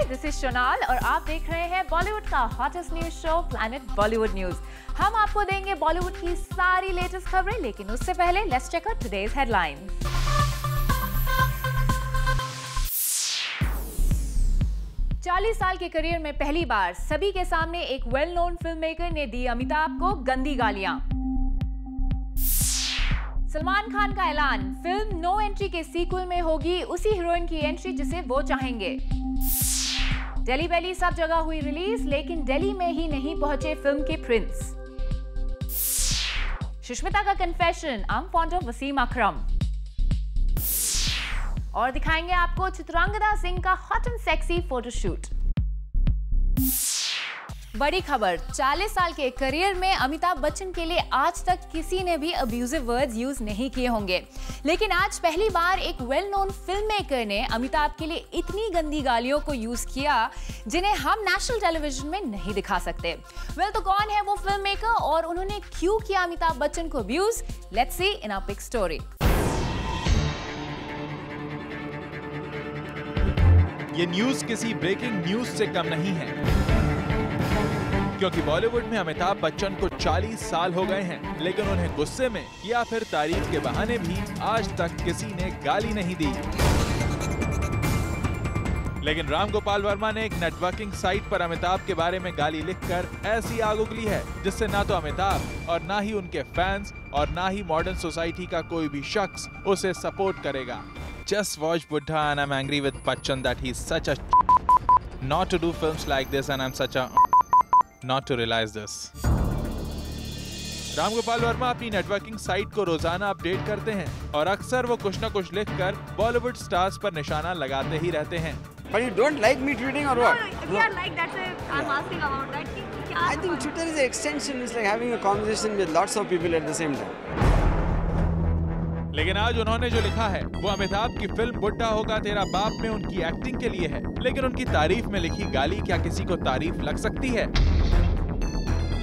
This is शोनाल और आप देख रहे हैं बॉलीवुड का hottest news show planet Bollywood news. हम आपको देंगे बॉलीवुड की सारी लेटेस्ट खबरें, लेकिन उससे पहले let's check out today's headlines. 40 साल के करियर में पहली बार सभी के सामने एक वेल नोन फिल्म मेकर ने दी अमिताभ को गंदी गालियां। सलमान खान का ऐलान, फिल्म नो एंट्री के सीक्वल में होगी उसी हीरोइन की एंट्री जिसे वो चाहेंगे। दिल्ली बेली सब जगह हुई रिलीज, लेकिन दिल्ली में ही नहीं पहुंचे फिल्म के प्रिंस। सुष्मिता का confession, I am fond of Wasim Akram. और दिखाएंगे आपको चित्रांगदा सिंह का हॉट एंड सेक्सी फोटोशूट। बड़ी खबर, 40 साल के करियर में अमिताभ बच्चन के लिए आज तक किसी ने भी अब्यूजिव वर्ड्स यूज नहीं किए होंगे, लेकिन आज पहली बार एक वेल नोन फिल्म मेकर ने अमिताभ के लिए इतनी गंदी गालियों को यूज किया जिन्हें हम नेशनल टेलीविजन में नहीं दिखा सकते। वेल, तो कौन है वो फिल्म मेकर और उन्होंने क्यों किया अमिताभ बच्चन को abuse? Let's see in a big story. ये न्यूज किसी ब्रेकिंग न्यूज से कम नहीं है, क्योंकि बॉलीवुड में अमिताभ बच्चन को 40 साल हो गए हैं, लेकिन उन्हें गुस्से में या फिर तारीफ के बहाने भी आज तक किसी ने गाली नहीं दी। लेकिन राम गोपाल वर्मा ने एक नेटवर्किंग साइट पर अमिताभ के बारे में गाली लिखकर ऐसी आग उगली है जिससे ना तो अमिताभ और ना ही उनके फैंस और ना ही मॉडर्न सोसाइटी का कोई भी शख्स उसे सपोर्ट करेगा। Just watch Buddha and I'm angry with Bachchan that he's such a not to do films like this and I'm such a not to realize this। Ram Gopal Verma अपनी नेटवर्किंग साइट को रोजाना update करते हैं और अक्सर वो कुछ न कुछ लिखकर बॉलीवुड स्टार्स पर निशाना लगाते ही रहते हैं। But you don't like me tweeting or what? No, we are like that's why I'm asking about that. I think Twitter is an extension. It's like having a conversation with lots of people at the same time. लेकिन आज उन्होंने जो लिखा है वो अमिताभ की film बुड्ढा होगा तेरा बाप में उनकी एक्टिंग के लिए है, लेकिन उनकी तारीफ में लिखी गाली क्या किसी को तारीफ लग सकती है?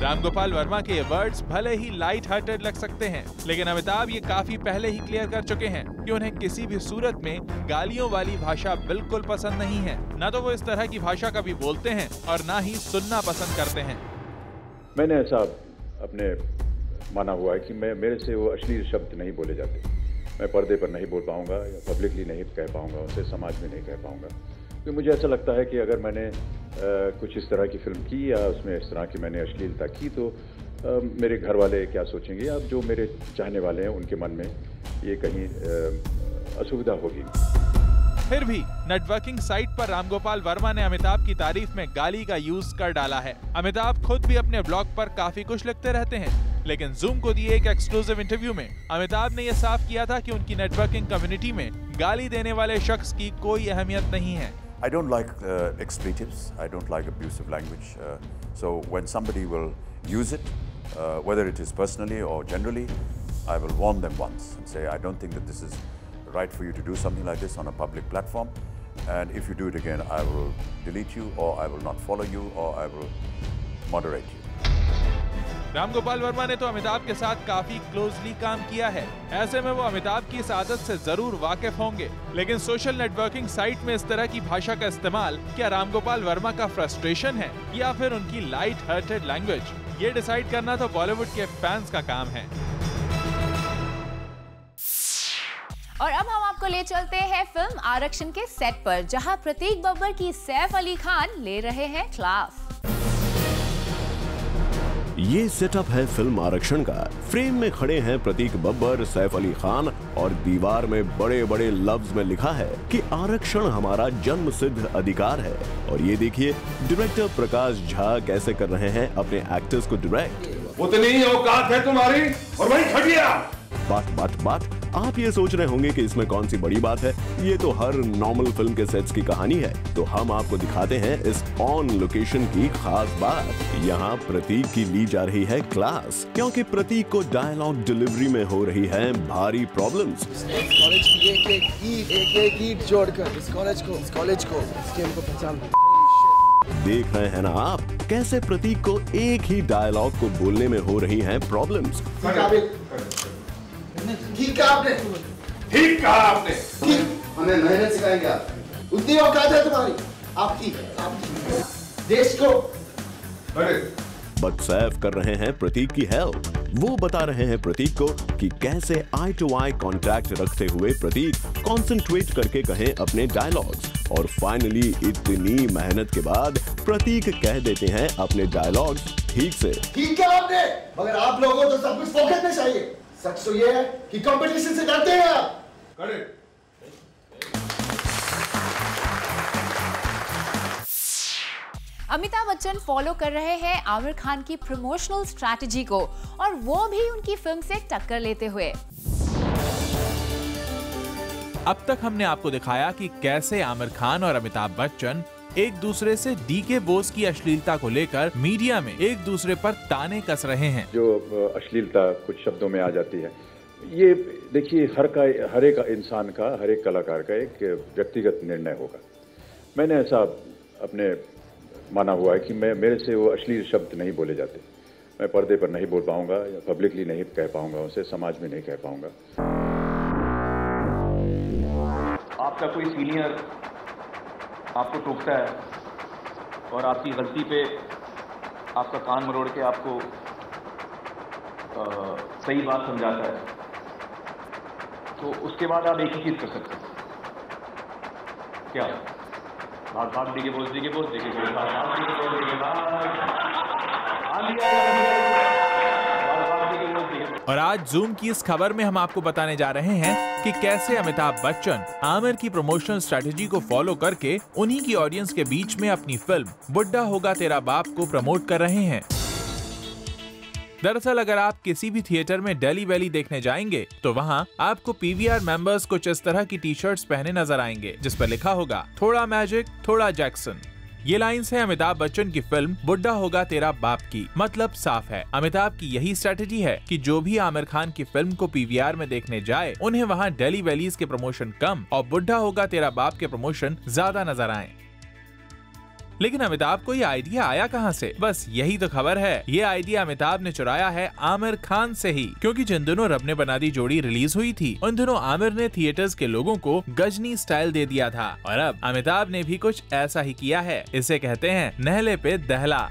राम गोपाल वर्मा के ये वर्ड्स भले ही लाइट हार्टेड लग सकते हैं, लेकिन अमिताभ ये काफी पहले ही क्लियर कर चुके हैं कि उन्हें किसी भी सूरत में गालियों वाली भाषा बिल्कुल पसंद नहीं है। न तो वो इस तरह की भाषा कभी बोलते हैं और न ही सुनना पसंद करते हैं। मैंने ऐसा अपने माना हुआ है कि मेरे से वो अश्लील शब्द नहीं बोले जाते। मैं पर्दे पर नहीं बोल पाऊंगा या पब्लिकली नहीं कह पाऊंगा, उसे समाज में नहीं कह पाऊंगा, क्योंकि मुझे ऐसा लगता है कि अगर मैंने कुछ इस तरह की फिल्म की या उसमें इस तरह की मैंने अश्लीलता की तो मेरे घर वाले क्या सोचेंगे या जो मेरे चाहने वाले हैं उनके मन में ये कहीं असुविधा होगी। फिर भी नेटवर्किंग साइट पर राम गोपाल वर्मा ने अमिताभ की तारीफ में गाली का यूज कर डाला है। अमिताभ खुद भी अपने ब्लॉग पर काफी कुछ लिखते रहते हैं, लेकिन जूम को दिए एक एक्सक्लूसिव इंटरव्यू में अमिताभ ने यह साफ किया था कि उनकी नेटवर्किंग कम्युनिटी में गाली देने वाले शख्स की कोई अहमियत नहीं है। I don't like expletives. I don't like abusive language. So when somebody will use it, whether it is personally or generally, I will warn them once and say, I don't think that this is right for you to do something like this on a public platform. And if you do it again, I will delete you, or I will not follow you, or I will moderate you. Ram Gopal Verma ने तो अमिताभ के साथ काफी closely काम किया है, ऐसे में वो अमिताभ की इस आदत से जरूर वाकिफ होंगे। लेकिन सोशल नेटवर्किंग साइट में इस तरह की भाषा का इस्तेमाल क्या राम गोपाल वर्मा का फ्रस्ट्रेशन है या फिर उनकी लाइट हार्टेड लैंग्वेज? ये डिसाइड करना तो बॉलीवुड के फैंस का काम है। और अब हम आपको ले चलते हैं फिल्म आरक्षण के सेट पर, जहां प्रतीक बब्बर की सैफ अली खान ले रहे हैं क्लास। ये सेटअप है फिल्म आरक्षण का। फ्रेम में खड़े हैं प्रतीक बब्बर, सैफ अली खान और दीवार में बड़े बड़े लफ्ज में लिखा है कि आरक्षण हमारा जन्म सिद्ध अधिकार है। और ये देखिए डायरेक्टर प्रकाश झा कैसे कर रहे हैं अपने एक्टर्स को डायरेक्ट। उतनी औकात है तुम्हारी और वही खटिया। बात आप ये सोच रहे होंगे कि इसमें कौन सी बड़ी बात है, ये तो हर नॉर्मल फिल्म के सेट्स की कहानी है। तो हम आपको दिखाते हैं इस ऑन लोकेशन की खास बात। यहाँ प्रतीक की ली जा रही है क्लास, क्योंकि प्रतीक को डायलॉग डिलीवरी में हो रही है भारी प्रॉब्लम्स। कॉलेज की एक ईंट जोड़कर इस कॉलेज को पहचान देख रहे हैं ना आप कैसे प्रतीक को एक ही डायलॉग को बोलने में हो रही हैं प्रॉब्लम्स। ठीक कहा आपने। हमें मेहनत सिखाएंगे आप। उतनी औकात है तुम्हारी। आपकी देश को। बट सैफ कर रहे हैं प्रतीक की हेल्प। वो बता रहे हैं प्रतीक को कि कैसे आई टू आई कांटेक्ट रखते हुए प्रतीक कंसंट्रेट करके कहें अपने डायलॉग्स, और फाइनली इतनी मेहनत के बाद प्रतीक कह देते हैं अपने डायलॉग्स ठीक से। ठीक है आपने, मगर आप लोगों को तो सब कुछ पॉकेट में चाहिए। सच तो ये है कि कंपटीशन से डरते हैं आप। अमिताभ बच्चन फॉलो कर रहे हैं आमिर खान की प्रमोशनल स्ट्रैटेजी को, और वो भी उनकी फिल्म से टक्कर लेते हुए। अब तक हमने आपको दिखाया कि कैसे आमिर खान और अमिताभ बच्चन एक दूसरे से डीके बोस की अश्लीलता को लेकर मीडिया में एक दूसरे पर ताने कस रहे हैं। जो अश्लीलता कुछ शब्दों में आ जाती है, ये देखिए हर एक इंसान का, हर एक कलाकार का एक व्यक्तिगत निर्णय होगा। मैंने ऐसा अपने माना हुआ है कि मेरे से वो अश्लील शब्द नहीं बोले जाते। मैं पर्दे पर नहीं बोल पाऊंगा या पब्लिकली नहीं कह पाऊंगा, उसे समाज में नहीं कह पाऊंगा। आपका कोई सीनियर आपको टोकता है और आपकी गलती पे आपका कान मरोड़ के आपको सही बात समझाता है, तो उसके बाद आप एक ही चीज़ कर सकते हैं, क्या? भाग भाग दी के बोझ दी के बोझ दी के बोझ भाग दी के बोझ दी के और आज जूम की इस खबर में हम आपको बताने जा रहे हैं कि कैसे अमिताभ बच्चन आमिर की प्रमोशनल स्ट्रेटेजी को फॉलो करके उन्हीं की ऑडियंस के बीच में अपनी फिल्म बुड्ढा होगा तेरा बाप को प्रमोट कर रहे हैं। दरअसल अगर आप किसी भी थिएटर में डेली वैली देखने जाएंगे तो वहां आपको पीवीआर मेंबर्स कुछ इस तरह की टी शर्ट्स पहने नजर आएंगे, जिस पर लिखा होगा थोड़ा मैजिक थोड़ा जैक्सन। ये लाइंस है अमिताभ बच्चन की फिल्म बुड्ढा होगा तेरा बाप की। मतलब साफ है, अमिताभ की यही स्ट्रेटेजी है कि जो भी आमिर खान की फिल्म को पीवीआर में देखने जाए उन्हें वहां डेली वैलीज के प्रमोशन कम और बुड्ढा होगा तेरा बाप के प्रमोशन ज्यादा नजर आए। लेकिन अमिताभ को ये आइडिया आया कहां से? बस यही तो खबर है, ये आइडिया अमिताभ ने चुराया है आमिर खान से ही। क्योंकि जिन दिनों रब ने बना दी जोड़ी रिलीज हुई थी, उन दिनों आमिर ने थिएटर्स के लोगों को गजनी स्टाइल दे दिया था, और अब अमिताभ ने भी कुछ ऐसा ही किया है। इसे कहते हैं नहले पे दहला।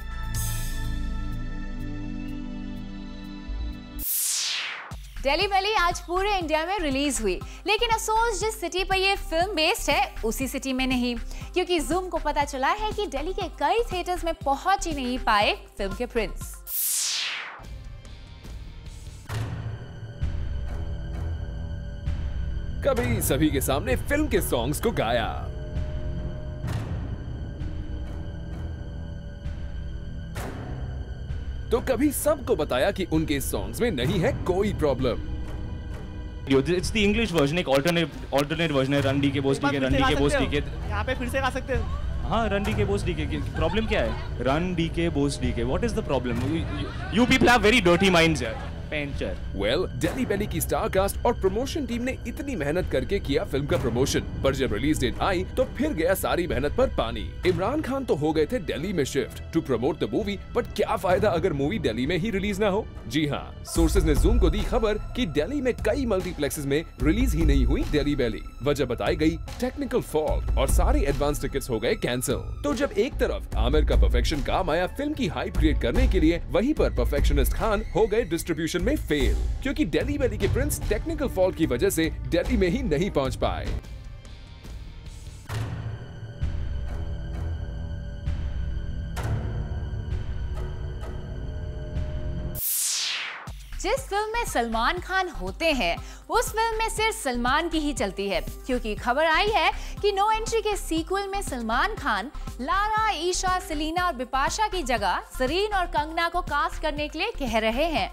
डेली वैली आज पूरे इंडिया में रिलीज हुई, लेकिन अफसोस जिस सिटी पर ये फिल्म बेस्ड है उसी सिटी में नहीं, क्योंकि जूम को पता चला है कि दिल्ली के कई थिएटर्स में पहुंच ही नहीं पाए फिल्म के प्रिंस। कभी सभी के सामने फिल्म के सॉन्ग्स को गाया, तो कभी सबको बताया कि उनके सॉन्ग्स में नहीं है कोई problem. It's the English version, एक alternate version है रन डी के बोस डी के, रन डी के बोस डी के। यहाँ पे फिर से गा सकते हो। हाँ, रन डी के बोस डी के। प्रॉब्लम क्या है? रन डी के बोस डी के। What is the problem? You people have very dirty minds यार। वेल, डेली वैली की स्टार कास्ट और प्रमोशन टीम ने इतनी मेहनत करके किया फिल्म का प्रमोशन, पर जब रिलीज डेट आई तो फिर गया सारी मेहनत पर पानी। इमरान खान तो हो गए थे दिल्ली में shift to promote the movie, but क्या फायदा अगर मूवी दिल्ली में ही रिलीज ना हो? जी हाँ, सोर्सेज ने जूम को दी खबर कि दिल्ली में कई मल्टीप्लेक्सेस में रिलीज ही नहीं हुई डेली वैली। वजह बताई गई टेक्निकल फॉल्ट, और सारे एडवांस टिकट्स हो गए कैंसिल। तो जब एक तरफ आमिर का परफेक्शन काम आया फिल्म की हाइप क्रिएट करने के लिए, वहीं पर परफेक्शनिस्ट खान हो गए डिस्ट्रीब्यूशन में फेल, क्योंकि डेली वैली के प्रिंस टेक्निकल फॉल्ट की वजह से दिल्ली में ही नहीं पहुंच पाए। जिस फिल्म में सलमान खान होते हैं उस फिल्म में सिर्फ सलमान की ही चलती है, क्योंकि खबर आई है कि नो एंट्री के सीक्वल में सलमान खान लारा, ईशा, सेलिना और बिपाशा की जगह सरीन और कंगना को कास्ट करने के लिए कह रहे हैं।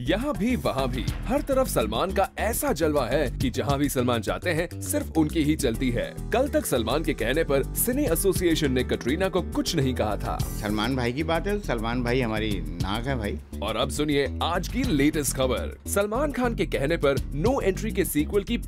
यहाँ भी वहाँ भी हर तरफ सलमान का ऐसा जलवा है कि जहाँ भी सलमान जाते हैं सिर्फ उनकी ही चलती है। कल तक सलमान के कहने पर सिने एसोसिएशन ने कटरीना को कुछ नहीं कहा था। सलमान भाई की बात है, सलमान भाई हमारी नाक है भाई। और अब सुनिए आज की लेटेस्ट खबर। सलमान खान के कहने पर नो एंट्री के सीक्वल की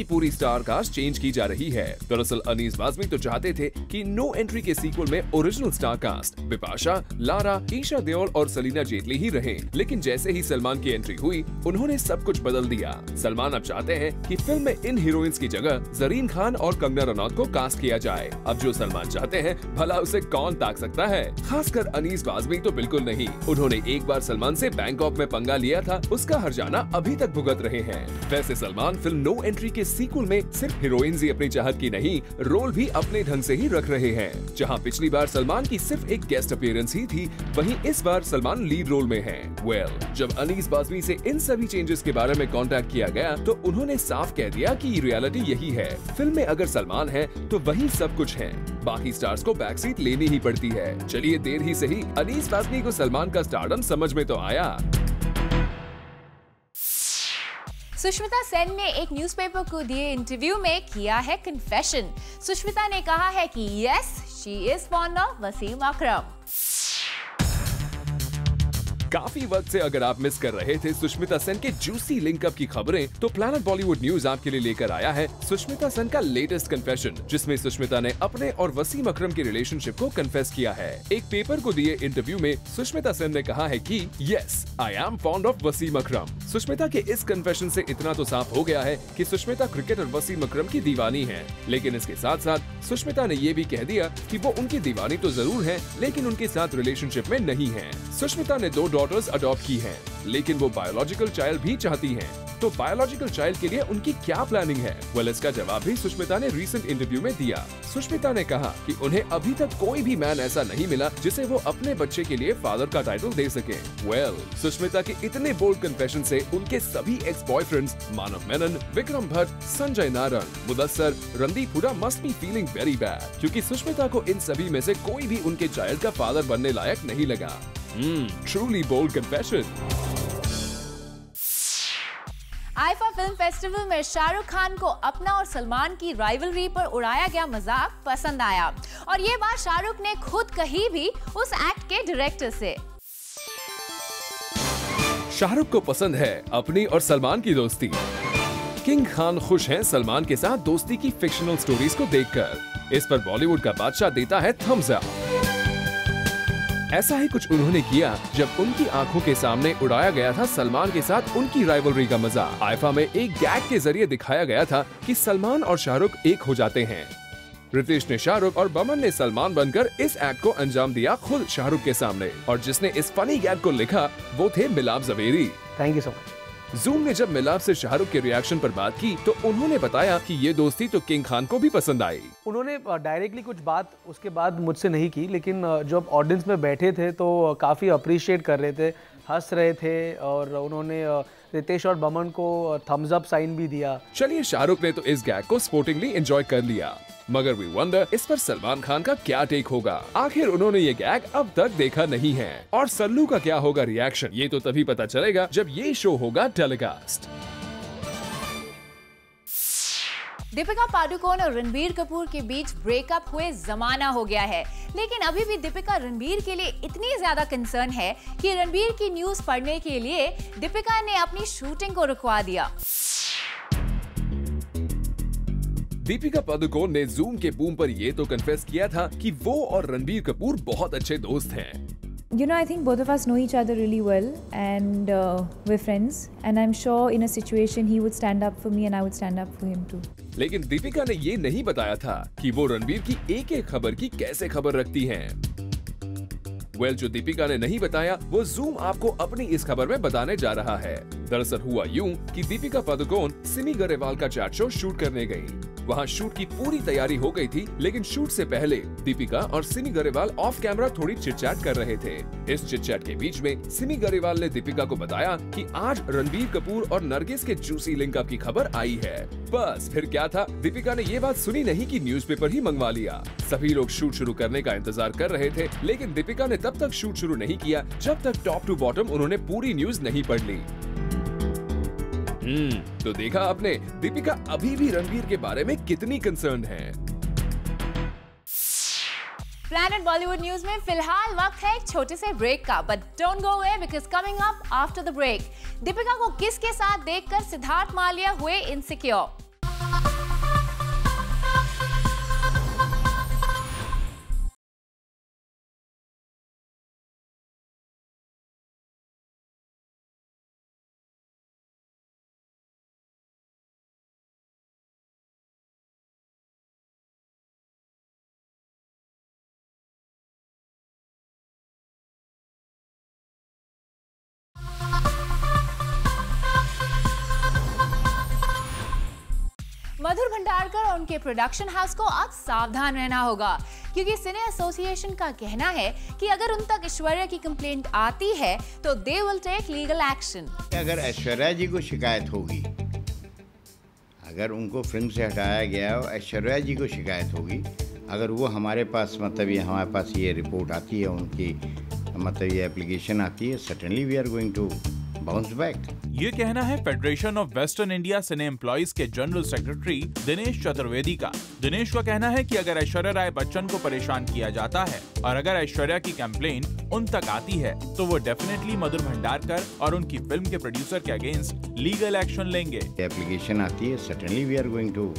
पूरी स्टार कास्ट चेंज की जा रही है। दरअसल अनीस बाज़मी तो चाहते थे कि नो एंट्री के सीक्वल में original star cast Bipasha, Lara, Esha Deol और सलीना जेटली ही रहे, लेकिन जैसे ही सलमान की एंट्री हुई उन्होंने सब कुछ बदल दिया। सलमान अब चाहते हैं कि फिल्म में इन हीरोइंस की जगह जरीन खान और कंगना रनौत को कास्ट किया जाए। अब जो सलमान चाहते हैं भला उसे कौन ताक सकता है, खासकर अनीस बाज़मी तो बिल्कुल नहीं। उन्होंने एक बार सलमान से बैंकॉक में पंगा लिया था, उसका हर्जाना अभी तक भुगत रहे हैं। वैसे सलमान फिल्म नो एंट्री के सीक्वल में सिर्फ हीरोइंस ही अपनी चाहत की नहीं, रोल भी अपने ढंग से ही रख रहे हैं। जहां पिछली बार सलमान की सिर्फ एक गेस्ट अपीयरेंस ही थी, वहीं इस बार सलमान लीड रोल में हैं। जब अनीस बाज़मी से इन सभी चेंजेस के बारे में कांटेक्ट किया गया तो उन्होंने साफ कह दिया कि रियलिटी यही है, फिल्म में अगर सलमान है तो वही सब कुछ है, बाकी स्टार्स को बैक सीट लेनी ही पड़ती है। चलिए देर ही सही अनीस बाज़मी को सलमान का स्टारडम समझ में तो आया। सुष्मिता सेन ने एक न्यूज़पेपर को दिए इंटरव्यू में किया है कन्फेशन। सुष्मिता ने कहा है कि yes, she is fond of Wasim Akram. काफी वक्त से अगर आप मिस कर रहे थे सुष्मिता सेन के जूसी लिंकअप की खबरें, तो प्लैनेट बॉलीवुड न्यूज आपके लिए लेकर आया है सुष्मिता सेन का लेटेस्ट कन्फेशन, जिसमें सुष्मिता ने अपने और वसीम अकरम के रिलेशनशिप को कन्फेस किया है। एक पेपर को दिए इंटरव्यू में सुष्मिता सेन ने कहा है कि yes, I am fond of Wasim Akram. Sushmita के इस कन्फेशन से इतना तो साफ हो गया है कि सुष्मिता क्रिकेटर वसीम अकरम की दीवानी है, लेकिन इसके साथ साथ सुष्मिता ने ये भी कह दिया कि वो उनकी दीवानी तो जरूर है, लेकिन उनके साथ रिलेशनशिप में नहीं है। सुष्मिता ने 2 डॉटर्स अडॉप्ट की हैं, लेकिन वो बायोलॉजिकल चाइल्ड भी चाहती हैं। तो बायोलॉजिकल चाइल्ड के लिए उनकी क्या प्लानिंग है? इसका जवाब भी सुष्मिता ने रीसेंट इंटरव्यू में दिया। सुष्मिता ने कहा कि उन्हें अभी तक कोई भी मैन ऐसा नहीं मिला जिसे वो अपने बच्चे के लिए फादर का टाइटल दे सके। सुष्मिता के इतने बोल्ड कन्फेशन से उनके सभी ex boyfriends Manav Menon, Vikram Bhatt, Sanjay Narayan, Mudassar, Randeep Hooda must be feeling very bad, क्योंकि सुष्मिता को इन सभी में से कोई भी उनके चाइल्ड का फादर बनने लायक नहीं लगा। Truly bold confession. IIFA film festival में शाहरुख खान को अपना और सलमान की राइवलरी पर उड़ाया गया मजाक पसंद आया, और ये बात शाहरुख ने खुद कही भी उस एक्ट के डायरेक्टर से। शाहरुख को पसंद है अपनी और सलमान की दोस्ती। किंग खान खुश हैं सलमान के साथ दोस्ती की फिक्शनल स्टोरीज को देखकर। इस पर बॉलीवुड का बादशाह देता है थम्स अप। ऐसा ही कुछ उन्होंने किया जब उनकी आंखों के सामने उड़ाया गया था सलमान के साथ उनकी राइवलरी का मजाक। आईफा में एक गैग के जरिए दिखाया गया था कि सलमान और शाहरुख एक हो जाते हैं। रितेश ने शाहरुख और बमन ने सलमान बनकर इस एक्ट को अंजाम दिया खुद शाहरुख के सामने, और जिसने इस फनी गैग को लिखा वो थे Milap Zaveri. Thank you so much. Zoom ने जब मिलाप से शाहरुख के रिएक्शन पर बात की तो उन्होंने बताया कि ये दोस्ती तो किंग खान को भी पसंद आई। उन्होंने डायरेक्टली कुछ बात उसके बाद मुझसे नहीं की, लेकिन जब ऑडियंस में बैठे थे तो काफ़ी अप्रिशिएट कर रहे थे, हंस रहे थे, और उन्होंने रितेश और बमन को थम्स अप साइन भी दिया। चलिए, शाहरुख ने तो इस गैग को स्पोर्टिंगली एंजॉय कर लिया, मगर वी वंडर इस पर सलमान खान का क्या टेक होगा। आखिर उन्होंने ये गैग अब तक देखा नहीं है, और सल्लू का क्या होगा रिएक्शन, ये तो तभी पता चलेगा जब ये शो होगा टेलीकास्ट। दीपिका पादुकोण और रणबीर कपूर के बीच ब्रेकअप हुए जमाना हो गया है, लेकिन अभी भी दीपिका रणबीर के लिए इतनी ज्यादा कंसर्न है कि रणबीर की न्यूज पढ़ने के लिए दीपिका ने अपनी शूटिंग को रुकवा दिया। दीपिका पादुकोण ने जूम के बूम पर ये तो कन्फेस किया था कि वो और रणबीर कपूर बहुत अच्छे दोस्त हैं। You know, I think both of us know each other really well, and we're friends. And I'm sure in a situation he would stand up for me and I would stand up for him too. लेकिन दीपिका ने ये नहीं बताया था कि वो रणबीर की एक-एक खबर की कैसे खबर रखती हैं। जो दीपिका ने नहीं बताया वो जूम आपको अपनी इस खबर में बताने जा रहा है। दरअसल हुआ यूं कि दीपिका पादुकोण सिमी गरेवाल का चैट शो शूट करने गयी। वहाँ शूट की पूरी तैयारी हो गई थी, लेकिन शूट से पहले दीपिका और सिमी गरेवाल ऑफ कैमरा थोड़ी चिटचैट कर रहे थे। इस चिटचैट के बीच में सिमी गरेवाल ने दीपिका को बताया कि आज रणबीर कपूर और नरगिस के जूसी लिंकअप की खबर आई है। बस फिर क्या था, दीपिका ने ये बात सुनी नहीं कि न्यूज़पेपर ही मंगवा लिया। सभी लोग शूट शुरू करने का इंतजार कर रहे थे, लेकिन दीपिका ने तब तक शूट शुरू नहीं किया जब तक टॉप टू बॉटम उन्होंने पूरी न्यूज नहीं पढ़ ली। तो देखा आपने दीपिका अभी भी रणबीर के बारे में कितनी कंसर्न्ड हैं। प्लैनेट बॉलीवुड न्यूज में फिलहाल वक्त है एक छोटे से ब्रेक का, but don't go away because coming up after the break, Deepika को किसके साथ देखकर सिद्धार्थ मालिया हुए इनसिक्योर। मधुर भंडारकर और उनके प्रोडक्शन हाउस को अब सावधान रहना होगा, क्योंकि सिने एसोसिएशन का कहना है कि अगर उन तक ऐश्वर्या की कंप्लेंट आती है तो they will take legal action. अगर ऐश्वर्या जी को शिकायत होगी, अगर उनको फिल्म से हटाया गया और ऐश्वर्या जी को शिकायत होगी, अगर वो हमारे पास हमारे पास ये रिपोर्ट आती है, उनकी ये एप्लीकेशन आती है, certainly we are going to bounce back. ये कहना है Federation of Western India Cine Employees के जनरल सेक्रेटरी दिनेश चतुर्वेदी का। दिनेश का कहना है कि अगर ऐश्वर्या राय बच्चन को परेशान किया जाता है और अगर ऐश्वर्या की कंप्लेंट उन तक आती है तो वो डेफिनेटली मधुर भंडारकर और उनकी फिल्म के प्रोड्यूसर के अगेंस्ट लीगल एक्शन लेंगे। एप्लीकेशन आती है, certainly we are going to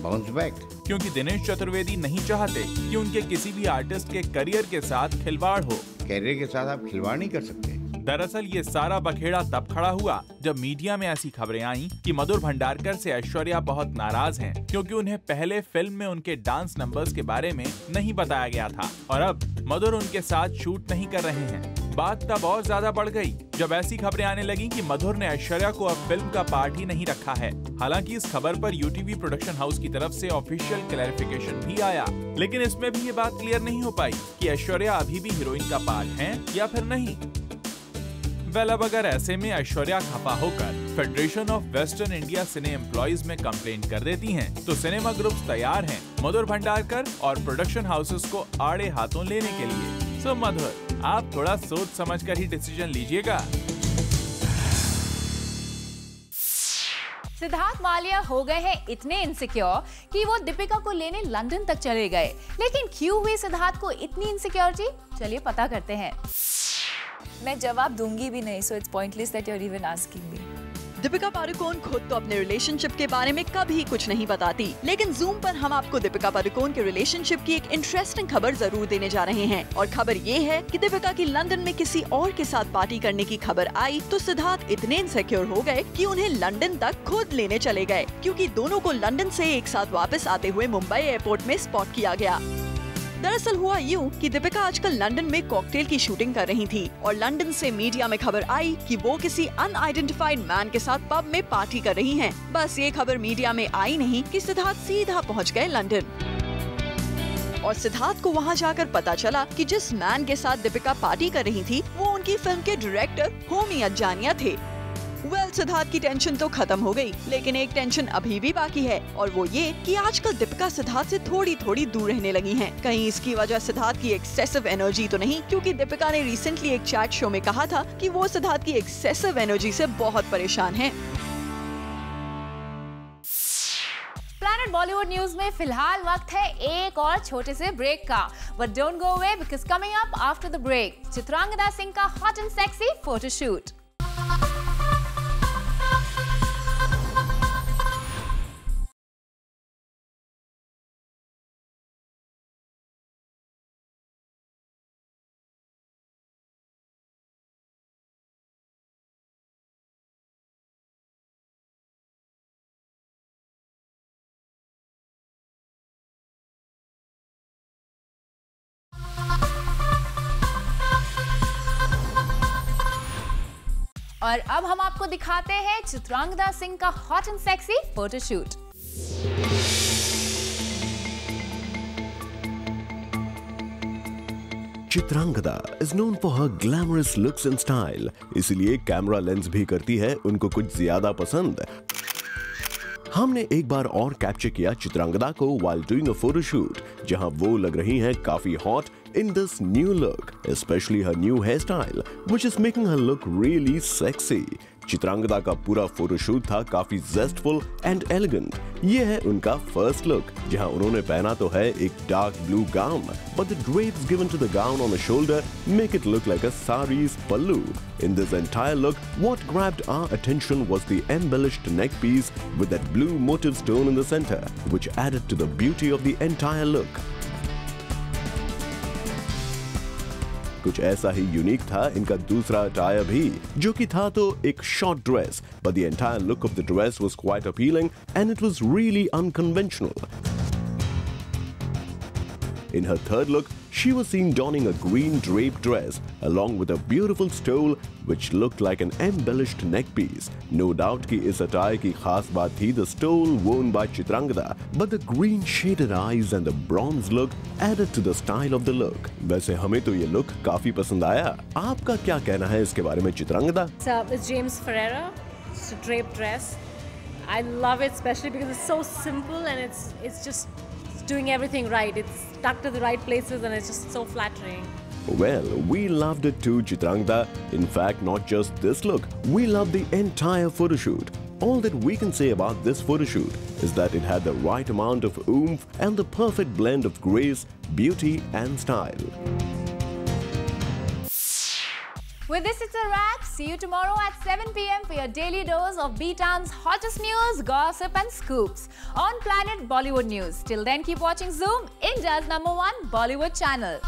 bounce back. क्योंकि दिनेश चतुर्वेदी नहीं चाहते कि उनके किसी भी आर्टिस्ट के करियर के साथ खिलवाड़ हो। करियर के साथ आप खिलवाड़ नहीं कर सकते। दरअसल ये सारा बखेड़ा तब खड़ा हुआ जब मीडिया में ऐसी खबरें आईं कि मधुर भंडारकर से ऐश्वर्या बहुत नाराज हैं, क्योंकि उन्हें पहले फिल्म में उनके डांस नंबर्स के बारे में नहीं बताया गया था और अब मधुर उनके साथ शूट नहीं कर रहे हैं। बात तब और ज्यादा बढ़ गई जब ऐसी खबरें आने लगी कि मधुर ने ऐश्वर्या को अब फिल्म का पार्ट ही नहीं रखा है। हालांकि इस खबर पर यूटीवी प्रोडक्शन हाउस की तरफ से ऑफिशियल क्लैरिफिकेशन भी आया, लेकिन इसमें भी ये बात क्लियर नहीं हो पाई कि ऐश्वर्या अभी भी हीरोइन का पार्ट है या फिर नहीं। अब अगर ऐसे में ऐश्वर्या खफा होकर federation of Western India Cine employees में कंप्लेंट कर देती हैं, तो सिनेमा ग्रुप्स तैयार हैं मधुर भंडारकर और प्रोडक्शन हाउसेस को आड़े हाथों लेने के लिए। सो मधुर, आप थोड़ा सोच समझकर ही डिसीजन लीजिएगा। सिद्धार्थ मालिया हो गए हैं इतने इनसिक्योर कि वो दीपिका को लेने लंदन तक चले गए। लेकिन क्यों हुई सिद्धार्थ को इतनी इनसिक्योरिटी, चलिए पता करते हैं। मैं जवाब दूंगी भी नहीं, so it's pointless that you are even asking me. Deepika Padukone खुद तो अपने रिलेशनशिप के बारे में कभी कुछ नहीं बताती, लेकिन जूम पर हम आपको दीपिका पादुकोण के रिलेशनशिप की एक इंटरेस्टिंग खबर जरूर देने जा रहे हैं। और खबर ये है कि दीपिका की लंदन में किसी और के साथ पार्टी करने की खबर आई तो सिद्धार्थ इतने इनसिक्योर हो गए कि उन्हें लंदन तक खुद लेने चले गए, क्योंकि दोनों को लंदन से एक साथ वापस आते हुए मुंबई एयरपोर्ट में स्पॉट किया गया। दरअसल हुआ यूं कि दीपिका आजकल लंदन में कॉकटेल की शूटिंग कर रही थी और लंदन से मीडिया में खबर आई कि वो किसी अनआइडेंटिफाइड मैन के साथ पब में पार्टी कर रही हैं। बस ये खबर मीडिया में आई नहीं कि सिद्धार्थ सीधा पहुंच गए लंदन और सिद्धार्थ को वहां जाकर पता चला कि जिस मैन के साथ दीपिका पार्टी कर रही थी वो उनकी फिल्म के डायरेक्टर होमी अज्जानिया थे। सिद्धार्थ की टेंशन तो खत्म हो गई, लेकिन एक टेंशन अभी भी बाकी है और वो ये कि आजकल दीपिका सिद्धार्थ से थोड़ी थोड़ी दूर रहने लगी हैं। कहीं इसकी वजह सिद्धार्थ की एक्सेसिव एनर्जी तो नहीं, क्योंकि दीपिका ने रिसेंटली एक चैट शो में कहा था कि वो सिद्धार्थ की एक्सेसिव एनर्जी से बहुत परेशान है। प्लैनेट बॉलीवुड न्यूज में फिलहाल वक्त है एक और छोटे से ब्रेक का, but don't go away because coming up after the break, Chitrangada Singh का हॉट एंड सेक्सी फोटोशूट। और अब हम आपको दिखाते हैं चित्रांगदा सिंह का hot and sexy photoshoot. Chitrangada is known for her glamorous looks and style, इसलिए कैमरा लेंस भी करती है उनको कुछ ज्यादा पसंद। हमने एक बार और कैप्चर किया चित्रांगदा को while doing a photoshoot, जहां वो लग रही हैं काफी hot in this new look, especially her new hairstyle, which is making her look really sexy. Chitrangada का पूरा फोटोशूट था काफी जेस्टफुल एंड एलिगेंट। ये है उनका फर्स्ट लुक, जहां उन्होंने पहना तो है एक dark blue gown, but the drapes given to the gown on the shoulder make it look like a sari's pallu. In this entire look, what grabbed our attention was the embellished neck piece with that blue motif stone in the center, which added to the beauty of the entire look. कुछ ऐसा ही unique था इनका दूसरा attire भी, जो कि था तो एक short dress, but the entire look of the dress was quite appealing and it was really unconventional. In her third look, she was seen donning a green draped dress along with a beautiful stole which looked like an embellished neck piece. No doubt कि इस attire की खास बात थी the stole worn by Chitrangada, but the green shaded eyes and the bronze look added to the style of the look. वैसे हमें तो ये look काफी पसंद आया। आपका क्या कहना है इसके बारे में Chitrangada? It's James Ferreira. It's a draped dress. I love it especially because it's so simple and it's just doing everything right. It's tucked to the right places and it's just so flattering. Well, we loved it too, Chitrangda. In fact, not just this look, we loved the entire photoshoot. All that we can say about this photoshoot is that it had the right amount of oomph and the perfect blend of grace, beauty and style. With this, it's a wrap. See you tomorrow at 7 p.m. for your daily dose of B-Town's hottest news, gossip and scoops on Planet Bollywood News. Till then, keep watching Zoom, India's #1 Bollywood channel.